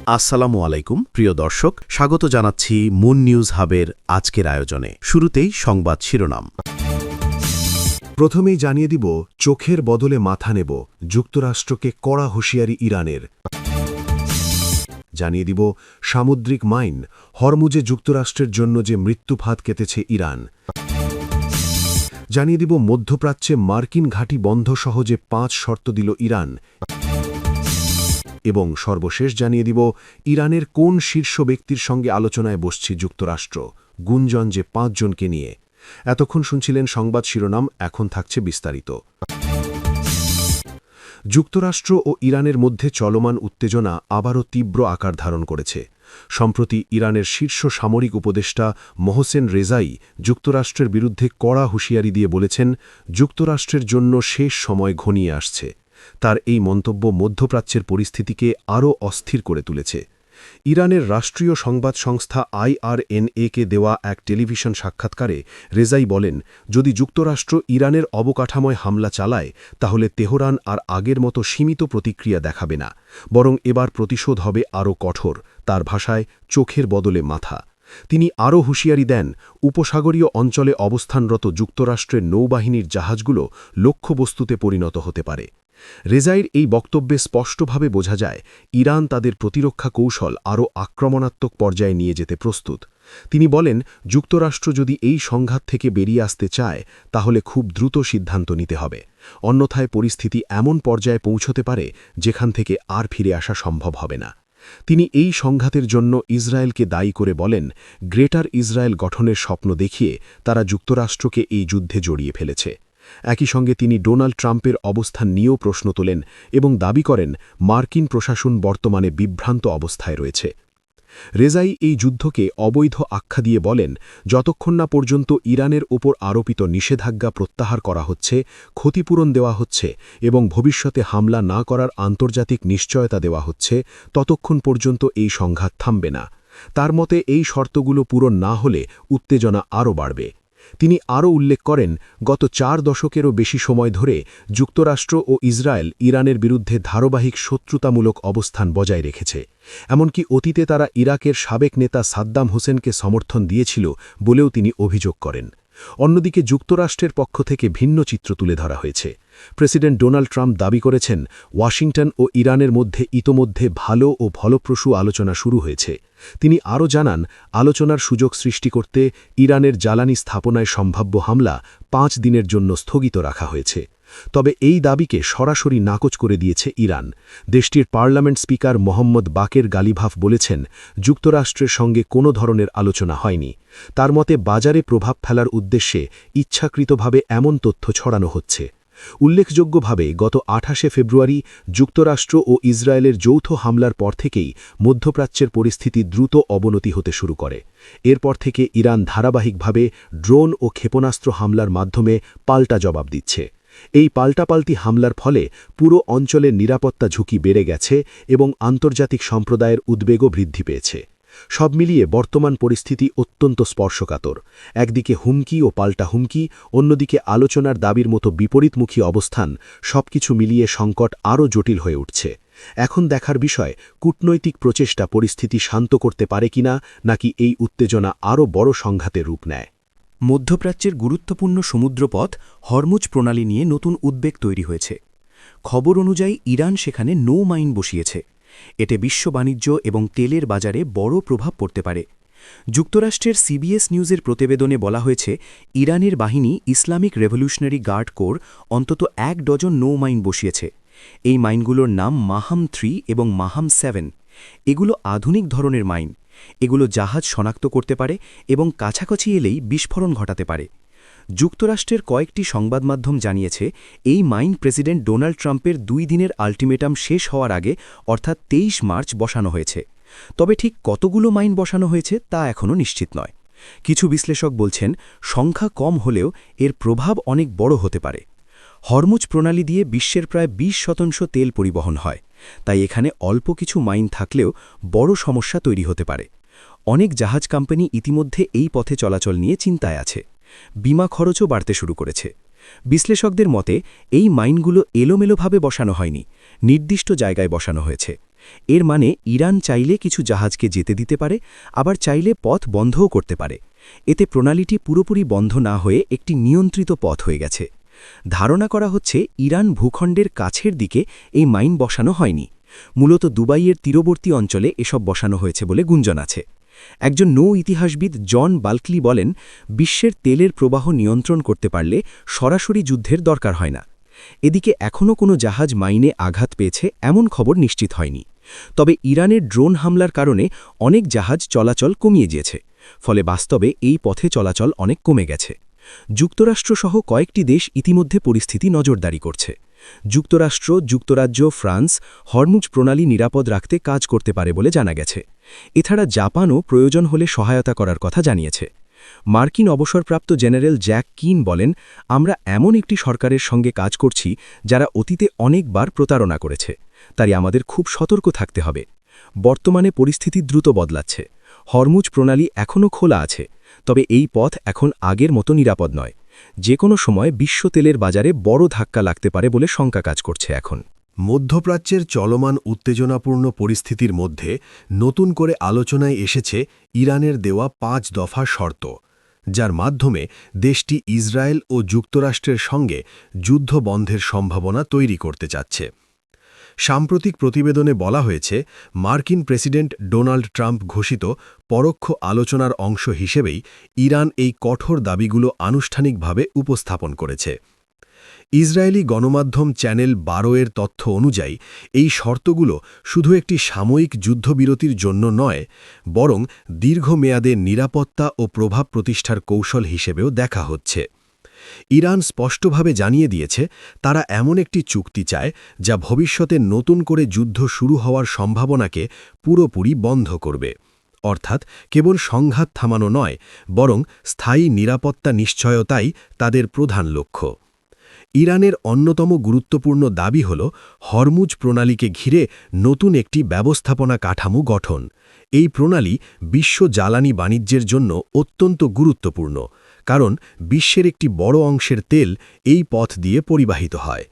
আসসালামু আলাইকুম প্রিয় দর্শক, স্বাগত জানাচ্ছি মুন নিউজ হাবের আজকের আয়োজনে। শুরুতেই সংবাদ শিরোনাম। প্রথমেই জানিয়ে দিব, চোখের বদলে মাথা নেব, যুক্তরাষ্ট্রকে কড়া হুঁশিয়ারি ইরানের। জানিয়ে দিব, সামুদ্রিক মাইন, হরমুজে যুক্তরাষ্ট্রের জন্য যে মৃত্যুফাত কেটেছে ইরান। জানিয়ে দিব, মধ্যপ্রাচ্যে মার্কিন ঘাঁটি বন্ধ সহ যে 5 শর্ত দিল ইরান। এবং সর্বশেষ জানিয়ে দিব, ইরানের কোন শীর্ষ ব্যক্তির সঙ্গে আলোচনায় বসছে যুক্তরাষ্ট্র, গুঞ্জন যে 5 জনকে নিয়ে। এতক্ষণ শুনছিলেন সংবাদ শিরোনাম, এখন থাকছে বিস্তারিত। যুক্তরাষ্ট্র ও ইরানের মধ্যে চলমান উত্তেজনা আবারও তীব্র আকার ধারণ করেছে। সম্প্রতি ইরানের শীর্ষ সামরিক উপদেষ্টা মোহসেন রেজাই যুক্তরাষ্ট্রের বিরুদ্ধে কড়া হুঁশিয়ারি দিয়ে বলেছেন, যুক্তরাষ্ট্রের জন্য শেষ সময় ঘনিয়ে আসছে। তার এই মন্তব্য মধ্যপ্রাচ্যের পরিস্থিতিকে আরও অস্থির করে তুলেছে। ইরানের রাষ্ট্রীয় সংবাদ সংস্থা IRNA-কে দেওয়া এক টেলিভিশন সাক্ষাৎকারে রেজাই বলেন, যদি যুক্তরাষ্ট্র ইরানের অবকাঠামোয় হামলা চালায় তাহলে তেহরান আর আগের মতো সীমিত প্রতিক্রিয়া দেখাবে না, বরং এবার প্রতিশোধ হবে আরও কঠোর। তার ভাষায়, চোখের বদলে মাথা। তিনি আরও হুঁশিয়ারি দেন, উপসাগরীয় অঞ্চলে অবস্থানরত যুক্তরাষ্ট্রের নৌবাহিনীর জাহাজগুলো লক্ষ্যবস্তুতে পরিণত হতে পারে। রেজাইর এই বক্তব্যে স্পষ্টভাবে বোঝা যায়, ইরান তাদের প্রতিরক্ষা কৌশল আরও আক্রমণাত্মক পর্যায়ে নিয়ে যেতে প্রস্তুত। তিনি বলেন, যুক্তরাষ্ট্র যদি এই সংঘাত থেকে বেরিয়ে আসতে চায় তাহলে খুব দ্রুত সিদ্ধান্ত নিতে হবে, অন্যথায় পরিস্থিতি এমন পর্যায়ে পৌঁছতে পারে যেখান থেকে আর ফিরে আসা সম্ভব হবে না। তিনি এই সংঘাতের জন্য ইসরায়েলকে দায়ী করে বলেন, গ্রেটার ইসরায়েল গঠনের স্বপ্ন দেখিয়ে তারা যুক্তরাষ্ট্রকে এই যুদ্ধে জড়িয়ে ফেলেছে। একই সঙ্গে তিনি ডোনাল্ড ট্রাম্পের অবস্থান নিয়েও প্রশ্ন তোলেন এবং দাবি করেন, মার্কিন প্রশাসন বর্তমানে বিভ্রান্ত অবস্থায় রয়েছে। রেজাই এই যুদ্ধকে অবৈধ আখ্যা দিয়ে বলেন, যতক্ষণ না পর্যন্ত ইরানের ওপর আরোপিত নিষেধাজ্ঞা প্রত্যাহার করা হচ্ছে, ক্ষতিপূরণ দেওয়া হচ্ছে এবং ভবিষ্যতে হামলা না করার আন্তর্জাতিক নিশ্চয়তা দেওয়া হচ্ছে, ততক্ষণ পর্যন্ত এই সংঘাত থামবে না। তার মতে, এই শর্তগুলো পূরণ না হলে উত্তেজনা আরও বাড়বে। তিনি আরও উল্লেখ করেন, গত 4 দশকেরও বেশি সময় ধরে যুক্তরাষ্ট্র ও ইসরায়েল ইরানের বিরুদ্ধে ধারাবাহিক শত্রুতামূলক অবস্থান বজায় রেখেছে। এমনকি অতীতে তারা ইরাকের সাবেক নেতা সাদ্দাম হোসেনকে সমর্থন দিয়েছিল বলেও তিনি অভিযোগ করেন। অন্যদিকে যুক্তরাষ্ট্রের পক্ষ থেকে ভিন্ন চিত্র তুলে ধরা হয়েছে। প্রেসিডেন্ট ডোনাল্ড ট্রাম্প দাবি করেছেন, ওয়াশিংটন ও ইরানের মধ্যে ইতোমধ্যে ভালো ও ফলপ্রসূ আলোচনা শুরু হয়েছে। তিনি আরও জানান, আলোচনার সুযোগ সৃষ্টি করতে ইরানের জ্বালানি স্থাপনায় সম্ভাব্য হামলা 5 দিনের জন্য স্থগিত রাখা হয়েছে। তবে এই দাবিকে সরাসরি নাকচ করে দিয়েছে ইরান। দেশটির পার্লামেন্ট স্পিকার মোহাম্মদ বাকের গালিভাফ বলেছেন, যুক্তরাষ্ট্রের সঙ্গে কোনো ধরনের আলোচনা হয়নি। তার মতে, বাজারে প্রভাব ফেলার উদ্দেশ্যে ইচ্ছাকৃতভাবে এমন তথ্য ছড়ানো হচ্ছে। উল্লেখযোগ্যভাবে গত 28শে ফেব্রুয়ারি যুক্তরাষ্ট্র ও ইসরায়েলের যৌথ হামলার পর থেকেই মধ্যপ্রাচ্যের পরিস্থিতি দ্রুত অবনতি হতে শুরু করে। এরপর থেকে ইরান ধারাবাহিকভাবে ড্রোন ও ক্ষেপণাস্ত্র হামলার মাধ্যমে পাল্টা জবাব দিচ্ছে। এই পাল্টাপাল্টি হামলার ফলে পুরো অঞ্চলের নিরাপত্তা ঝুঁকি বেড়ে গেছে এবং আন্তর্জাতিক সম্প্রদায়ের উদ্বেগও বৃদ্ধি পেয়েছে। সব মিলিয়ে বর্তমান পরিস্থিতি অত্যন্ত স্পর্শকাতর। একদিকে হুমকি ও পাল্টা হুমকি, অন্যদিকে আলোচনার দাবির মতো বিপরীতমুখী অবস্থান, সবকিছু মিলিয়ে সংকট আরও জটিল হয়ে উঠছে। এখন দেখার বিষয়, কূটনৈতিক প্রচেষ্টা পরিস্থিতি শান্ত করতে পারে কিনা, নাকি এই উত্তেজনা আরও বড় সংঘাতের রূপ নেয়। মধ্যপ্রাচ্যের গুরুত্বপূর্ণ সমুদ্রপথ হরমুজ প্রণালী নিয়ে নতুন উদ্বেগ তৈরি হয়েছে। খবর অনুযায়ী ইরান সেখানে নৌ মাইন বসিয়েছে। এতে বিশ্ব বাণিজ্য এবং তেলের বাজারে বড় প্রভাব পড়তে পারে। যুক্তরাষ্ট্রের CBS নিউজের প্রতিবেদনে বলা হয়েছে, ইরানের বাহিনী ইসলামিক রেভলিউশনারি গার্ড কোর অন্তত 1 ডজন নৌ মাইন বসিয়েছে। এই মাইনগুলোর নাম মাহাম 3 এবং মাহাম 7। এগুলো আধুনিক ধরনের মাইন। এগুলো জাহাজ শনাক্ত করতে পারে এবং কাছাকাছি এলেই বিস্ফোরণ ঘটাতে পারে। যুক্তরাষ্ট্রের কয়েকটি সংবাদমাধ্যম জানিয়েছে, এই মাইন প্রেসিডেন্ট ডোনাল্ড ট্রাম্পের 2 দিনের আল্টিমেটাম শেষ হওয়ার আগে অর্থাৎ 23 মার্চ বসানো হয়েছে। তবে ঠিক কতগুলো মাইন বসানো হয়েছে তা এখনও নিশ্চিত নয়। কিছু বিশ্লেষক বলছেন, সংখ্যা কম হলেও এর প্রভাব অনেক বড় হতে পারে। হরমুজ প্রণালী দিয়ে বিশ্বের প্রায় 20% তেল পরিবহন হয়, তাই এখানে অল্প কিছু মাইন থাকলেও বড় সমস্যা তৈরি হতে পারে। অনেক জাহাজ কোম্পানি ইতিমধ্যে এই পথে চলাচল নিয়ে চিন্তায় আছে। বিমা খরচও বাড়তে শুরু করেছে। বিশ্লেষকদের মতে, এই মাইনগুলো এলোমেলোভাবে বসানো হয়নি, নির্দিষ্ট জায়গায় বসানো হয়েছে। এর মানে ইরান চাইলে কিছু জাহাজকে যেতে দিতে পারে, আবার চাইলে পথ বন্ধও করতে পারে। এতে প্রণালীটি পুরোপুরি বন্ধ না হয়ে একটি নিয়ন্ত্রিত পথ হয়ে গেছে। ধারণা করা হচ্ছে ইরান ভূখণ্ডের কাছের দিকে এই মাইন বসানো হয়নি, মূলত দুবাইয়ের তীরবর্তী অঞ্চলে এসব বসানো হয়েছে বলে গুঞ্জন আছে। একজন নৌ ইতিহাসবিদ জন বাল্কলি বলেন, বিশ্বের তেলের প্রবাহ নিয়ন্ত্রণ করতে পারলে সরাসরি যুদ্ধের দরকার হয় না। এদিকে এখনও কোনো জাহাজ মাইনে আঘাত পেয়েছে এমন খবর নিশ্চিত হয়নি। তবে ইরানের ড্রোন হামলার কারণে অনেক জাহাজ চলাচল কমিয়ে দিয়েছে, ফলে বাস্তবে এই পথে চলাচল অনেক কমে গেছে। যুক্তরাষ্ট্রসহ কয়েকটি দেশ ইতিমধ্যে পরিস্থিতি নজরদারি করছে। যুক্তরাষ্ট্র, যুক্তরাজ্য, ফ্রান্স হরমুজ প্রণালী নিরাপদ রাখতে কাজ করতে পারে বলে জানা গেছে। এছাড়া জাপানও প্রয়োজন হলে সহায়তা করার কথা জানিয়েছে। মার্কিন অবসরপ্রাপ্ত জেনারেল জ্যাক কিন বলেন, আমরা এমন একটি সরকারের সঙ্গে কাজ করছি যারা অতীতে অনেকবার প্রতারণা করেছে, তাই আমাদের খুব সতর্ক থাকতে হবে। বর্তমানে পরিস্থিতি দ্রুত বদলাচ্ছে। হরমুজ প্রণালী এখনও খোলা আছে, তবে এই পথ এখন আগের মতো নিরাপদ নয়। যে কোনো সময় বিশ্ব তেলের বাজারে বড় ধাক্কা লাগতে পারে বলে শঙ্কা কাজ করছে এখন। মধ্যপ্রাচ্যের চলমান উত্তেজনাপূর্ণ পরিস্থিতির মধ্যে নতুন করে আলোচনায় এসেছে ইরানের দেওয়া 5 দফা শর্ত, যার মাধ্যমে দেশটি ইসরায়েল ও যুক্তরাষ্ট্রের সঙ্গে যুদ্ধ বন্ধের সম্ভাবনা তৈরি করতে চাচ্ছে। সাম্প্রতিক প্রতিবেদনে বলা হয়েছে, মার্কিন প্রেসিডেন্ট ডোনাল্ড ট্রাম্প ঘোষিত পরোক্ষ আলোচনার অংশ হিসেবেই ইরান এই কঠোর দাবিগুলো আনুষ্ঠানিকভাবে উপস্থাপন করেছে। ইসরায়েলি গণমাধ্যম চ্যানেল 12-এর তথ্য অনুযায়ী এই শর্তগুলো শুধু একটি সাময়িক যুদ্ধবিরতির জন্য নয়, বরং দীর্ঘমেয়াদে নিরাপত্তা ও প্রভাব প্রতিষ্ঠার কৌশল হিসেবেও দেখা হচ্ছে। ইরান স্পষ্টভাবে জানিয়ে দিয়েছে, তারা এমন একটি চুক্তি চায় যা ভবিষ্যতে নতুন করে যুদ্ধ শুরু হওয়ার সম্ভাবনাকে পুরোপুরি বন্ধ করবে। অর্থাৎ কেবল সংঘাত থামানো নয়, বরং স্থায়ী নিরাপত্তা নিশ্চয়তাই তাদের প্রধান লক্ষ্য। ইরানের অন্যতম গুরুত্বপূর্ণ দাবি হল হরমুজ প্রণালীকে ঘিরে নতুন একটি ব্যবস্থাপনা কাঠামো গঠন। এই প্রণালী বিশ্ব জ্বালানি বাণিজ্যের জন্য অত্যন্ত গুরুত্বপূর্ণ, কারণ বিশ্বের একটি বড় অংশের তেল এই পথ দিয়ে পরিবাহিত হয়।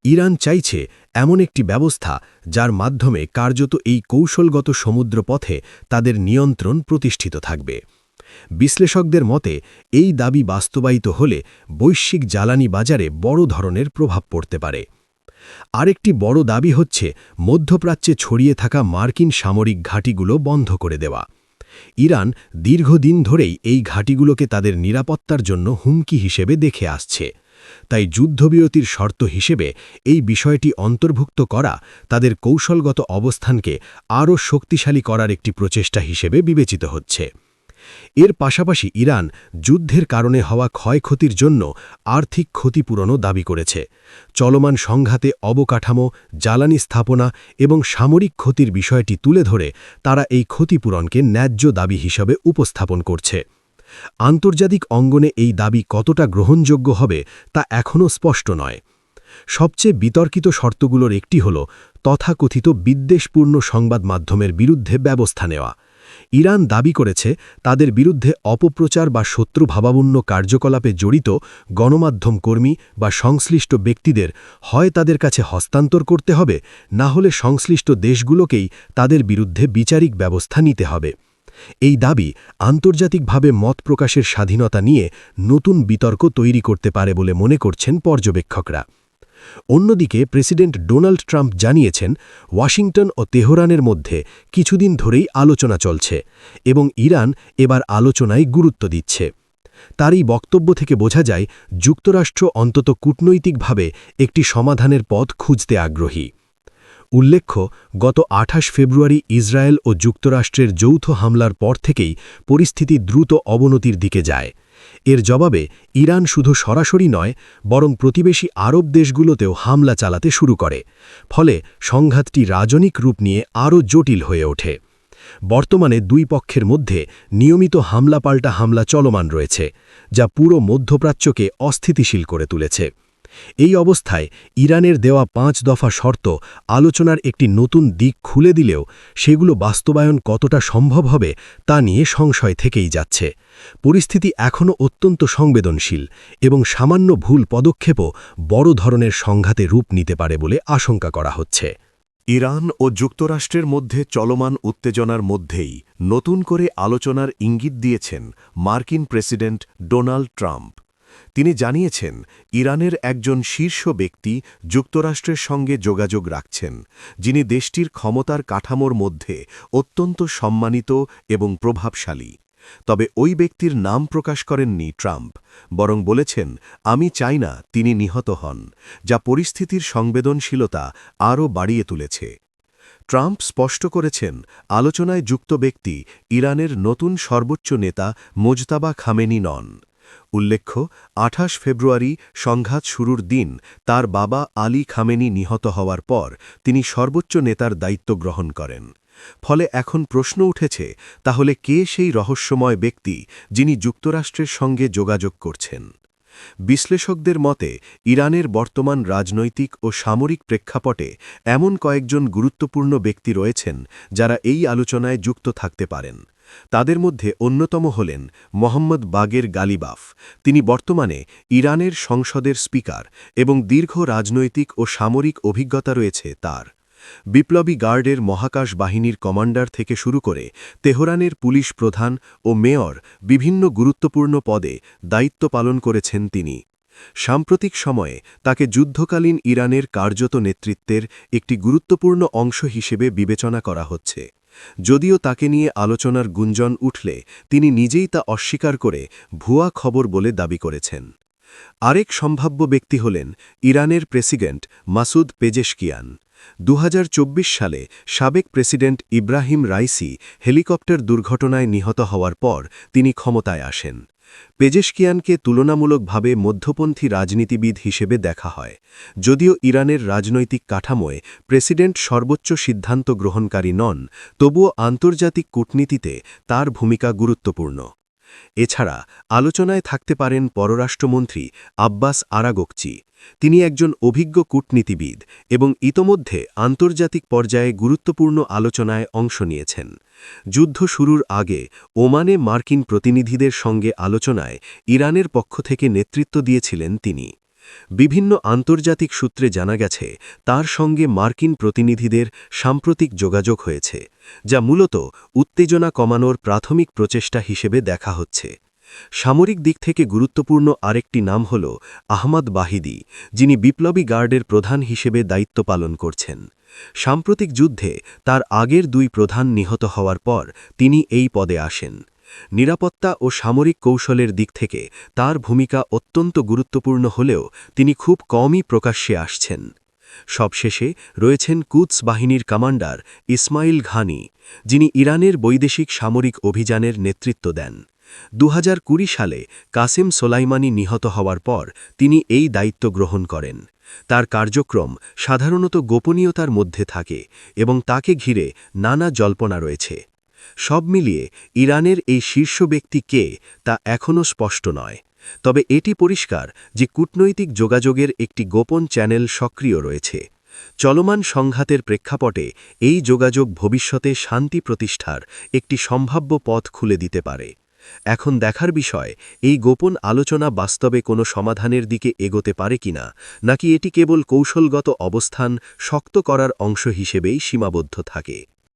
ইরান চাইছে এমন একটি ব্যবস্থা যার মাধ্যমে কার্যত এই কৌশলগত সমুদ্রপথে তাদের নিয়ন্ত্রণ প্রতিষ্ঠিত থাকবে। বিশ্লেষকদের মতে এই দাবি বাস্তবায়িত হলে বৈশ্বিক জ্বালানি বাজারে বড় ধরনের প্রভাব পড়তে পারে। আরেকটি বড় দাবি হচ্ছে মধ্যপ্রাচ্যে ছড়িয়ে থাকা মার্কিন সামরিক ঘাঁটিগুলো বন্ধ করে দেওয়া। ইরান দীর্ঘদিন ধরেই এই ঘাঁটিগুলোকে তাদের নিরাপত্তার জন্য হুমকি হিসেবে দেখে আসছে। তাই যুদ্ধবিরতির শর্ত হিসেবে এই বিষয়টি অন্তর্ভুক্ত করা তাদের কৌশলগত অবস্থানকে আরও শক্তিশালী করার একটি প্রচেষ্টা হিসেবে বিবেচিত হচ্ছে। এর পাশাপাশি ইরান যুদ্ধের কারণে হওয়া ক্ষয়ক্ষতির জন্য আর্থিক ক্ষতিপূরণও দাবি করেছে। চলমান সংঘাতে অবকাঠামো, জ্বালানি স্থাপনা এবং সামরিক ক্ষতির বিষয়টি তুলে ধরে তারা এই ক্ষতিপূরণকে ন্যায্য দাবি হিসাবে উপস্থাপন করছে। আন্তর্জাতিক অঙ্গনে এই দাবি কতটা গ্রহণযোগ্য হবে তা এখনও স্পষ্ট নয়। সবচেয়ে বিতর্কিত শর্তগুলোর একটি হল তথাকথিত বিদ্বেষপূর্ণ সংবাদ মাধ্যমের বিরুদ্ধে ব্যবস্থা নেওয়া। ইরান দাবি করেছে, তাদের বিরুদ্ধে অপপ্রচার বা শত্রুভাবাপন্ন কার্যকলাপে জড়িত গণমাধ্যম কর্মী বা সংশ্লিষ্ট ব্যক্তিদের হয় তাদের কাছে হস্তান্তর করতে হবে, না হলে সংশ্লিষ্ট দেশগুলোকেই তাদের বিরুদ্ধে বিচারিক ব্যবস্থা নিতে হবে। এই দাবি আন্তর্জাতিকভাবে মত প্রকাশের স্বাধীনতা নিয়ে নতুন বিতর্ক তৈরি করতে পারে বলে মনে করছেন পর্যবেক্ষকরা। অন্যদিকে প্রেসিডেন্ট ডোনাল্ড ট্রাম্প জানিয়েছেন, ওয়াশিংটন ও তেহরানের মধ্যে কিছুদিন ধরেই আলোচনা চলছে এবং ইরান এবার আলোচনায় গুরুত্ব দিচ্ছে। তার এই বক্তব্য থেকে বোঝা যায়, যুক্তরাষ্ট্র অন্তত কূটনৈতিকভাবে একটি সমাধানের পথ খুঁজতে আগ্রহী। উল্লেখ্য, গত 28 ফেব্রুয়ারি ইসরায়েল ও যুক্তরাষ্ট্রের যৌথ হামলার পর থেকেই পরিস্থিতি দ্রুত অবনতির দিকে যায়। এর জবাবে ইরান শুধু সরাসরি নয়, বরং প্রতিবেশী আরব দেশগুলোতেও হামলা চালাতে শুরু করে। ফলে সংঘাতটি রাজনৈতিক রূপ নিয়ে আরও জটিল হয়ে ওঠে। বর্তমানে দুই পক্ষের মধ্যে নিয়মিত হামলা-পাল্টা হামলা চলমান রয়েছে, যা পুরো মধ্যপ্রাচ্যকে অস্থিতিশীল করে তুলেছে। এই অবস্থায় ইরানের দেওয়া 5 দফা শর্ত আলোচনার একটি নতুন দিক খুলে দিলেও সেগুলো বাস্তবায়ন কতটা সম্ভব হবে তা নিয়ে সংশয় থেকেই যাচ্ছে। পরিস্থিতি এখনও অত্যন্ত সংবেদনশীল এবং সামান্য ভুল পদক্ষেপও বড় ধরনের সংঘাতে রূপ নিতে পারে বলে আশঙ্কা করা হচ্ছে। ইরান ও যুক্তরাষ্ট্রের মধ্যে চলমান উত্তেজনার মধ্যেই নতুন করে আলোচনার ইঙ্গিত দিয়েছেন মার্কিন প্রেসিডেন্ট ডোনাল্ড ট্রাম্প। তিনি জানিয়েছেন, ইরানের একজন শীর্ষ ব্যক্তি যুক্তরাষ্ট্রের সঙ্গে যোগাযোগ রাখছেন, যিনি দেশটির ক্ষমতার কাঠামোর মধ্যে অত্যন্ত সম্মানিত এবং প্রভাবশালী। তবে ওই ব্যক্তির নাম প্রকাশ করেননি ট্রাম্প, বরং বলেছেন, আমি চাই না তিনি নিহত হন, যা পরিস্থিতির সংবেদনশীলতা আরও বাড়িয়ে তুলেছে। ট্রাম্প স্পষ্ট করেছেন, আলোচনায় যুক্ত ব্যক্তি ইরানের নতুন সর্বোচ্চ নেতা মোজতাবা খামেনি নন। উল্লেখ্য, ২৮ ফেব্রুয়ারি সংঘাত শুরুর দিন তার বাবা আলী খামেনি নিহত হওয়ার পর তিনি সর্বোচ্চ নেতার দায়িত্ব গ্রহণ করেন। ফলে এখন প্রশ্ন উঠেছে, তাহলে কে সেই রহস্যময় ব্যক্তি যিনি যুক্তরাষ্ট্রের সঙ্গে যোগাযোগ করছেন? বিশ্লেষকদের মতে, ইরানের বর্তমান রাজনৈতিক ও সামরিক প্রেক্ষাপটে এমন কয়েকজন গুরুত্বপূর্ণ ব্যক্তি রয়েছেন যারা এই আলোচনায় যুক্ত থাকতে পারেন। তাদের মধ্যে অন্যতম হলেন মোহাম্মদ বাগের গালিবাফ। তিনি বর্তমানে ইরানের সংসদের স্পিকার এবং দীর্ঘ রাজনৈতিক ও সামরিক অভিজ্ঞতা রয়েছে তার। বিপ্লবী গার্ডের মহাকাশ বাহিনীর কমান্ডার থেকে শুরু করে তেহরানের পুলিশ প্রধান ও মেয়র বিভিন্ন গুরুত্বপূর্ণ পদে দায়িত্ব পালন করেছেন তিনি। সাম্প্রতিক সময়ে তাকে যুদ্ধকালীন ইরানের কার্যত নেতৃত্বের একটি গুরুত্বপূর্ণ অংশ হিসেবে বিবেচনা করা হচ্ছে। যদিও তাকে নিয়ে আলোচনার গুঞ্জন উঠলে তিনি নিজেই তা অস্বীকার করে ভুয়া খবর বলে দাবি করেছেন। আরেক সম্ভাব্য ব্যক্তি হলেন ইরানের প্রেসিডেন্ট মাসুদ পেজেশকিয়ান। ২০২৪ সালে সাবেক প্রেসিডেন্ট ইব্রাহিম রাইসি হেলিকপ্টার দুর্ঘটনায় নিহত হওয়ার পর তিনি ক্ষমতায় আসেন। পেজেশকিয়ানকে তুলনামূলকভাবে মধ্যপন্থী রাজনীতিবিদ হিসেবে দেখা হয়। যদিও ইরানের রাজনৈতিক কাঠামোয় প্রেসিডেন্ট সর্বোচ্চ সিদ্ধান্ত গ্রহণকারী নন, তবুও আন্তর্জাতিক কূটনীতিতে তার ভূমিকা গুরুত্বপূর্ণ। এছাড়া আলোচনায় থাকতে পারেন পররাষ্ট্রমন্ত্রী আব্বাস আরাগোকচি। তিনি একজন অভিজ্ঞ কূটনীতিবিদ এবং ইতোমধ্যে আন্তর্জাতিক পর্যায়ে গুরুত্বপূর্ণ আলোচনায় অংশ নিয়েছেন। যুদ্ধ শুরুর আগে ওমানে মার্কিন প্রতিনিধিদের সঙ্গে আলোচনায় ইরানের পক্ষ থেকে নেতৃত্ব দিয়েছিলেন তিনি। বিভিন্ন আন্তর্জাতিক সূত্রে জানা গেছে, তার সঙ্গে মার্কিন প্রতিনিধিদের সাম্প্রতিক যোগাযোগ হয়েছে, যা মূলত উত্তেজনা কমানোর প্রাথমিক প্রচেষ্টা হিসেবে দেখা হচ্ছে। সামরিক দিক থেকে গুরুত্বপূর্ণ আরেকটি নাম হল আহমদ বাহিদি, যিনি বিপ্লবী গার্ডের প্রধান হিসেবে দায়িত্ব পালন করছেন। সাম্প্রতিক যুদ্ধে তার আগের দুই প্রধান নিহত হওয়ার পর তিনি এই পদে আসেন। নিরাপত্তা ও সামরিক কৌশলের দিক থেকে তার ভূমিকা অত্যন্ত গুরুত্বপূর্ণ হলেও তিনি খুব কমই প্রকাশ্যে আসছেন। সবশেষে রয়েছেন কুদস বাহিনীর কমান্ডার ইসমাইল ঘানি, যিনি ইরানের বৈদেশিক সামরিক অভিযানের নেতৃত্ব দেন। ২০২০ সালে কাসেম সোলাইমানি নিহত হওয়ার পর তিনি এই দায়িত্ব গ্রহণ করেন। তার কার্যক্রম সাধারণত গোপনীয়তার মধ্যে থাকে এবং তাকে ঘিরে নানা জল্পনা রয়েছে। সব মিলিয়ে ইরানের এই শীর্ষ ব্যক্তি কে তা এখনও স্পষ্ট নয়, তবে এটি পরিষ্কার যে কূটনৈতিক যোগাযোগের একটি গোপন চ্যানেল সক্রিয় রয়েছে। চলমান সংঘাতের প্রেক্ষাপটে এই যোগাযোগ ভবিষ্যতে শান্তি প্রতিষ্ঠার একটি সম্ভাব্য পথ খুলে দিতে পারে। এখন দেখার বিষয়, এই গোপন আলোচনা বাস্তবে কোনো সমাধানের দিকে এগোতে পারে কিনা, নাকি এটি কেবল কৌশলগত অবস্থান শক্ত করার অংশ হিসেবেই সীমাবদ্ধ থাকে।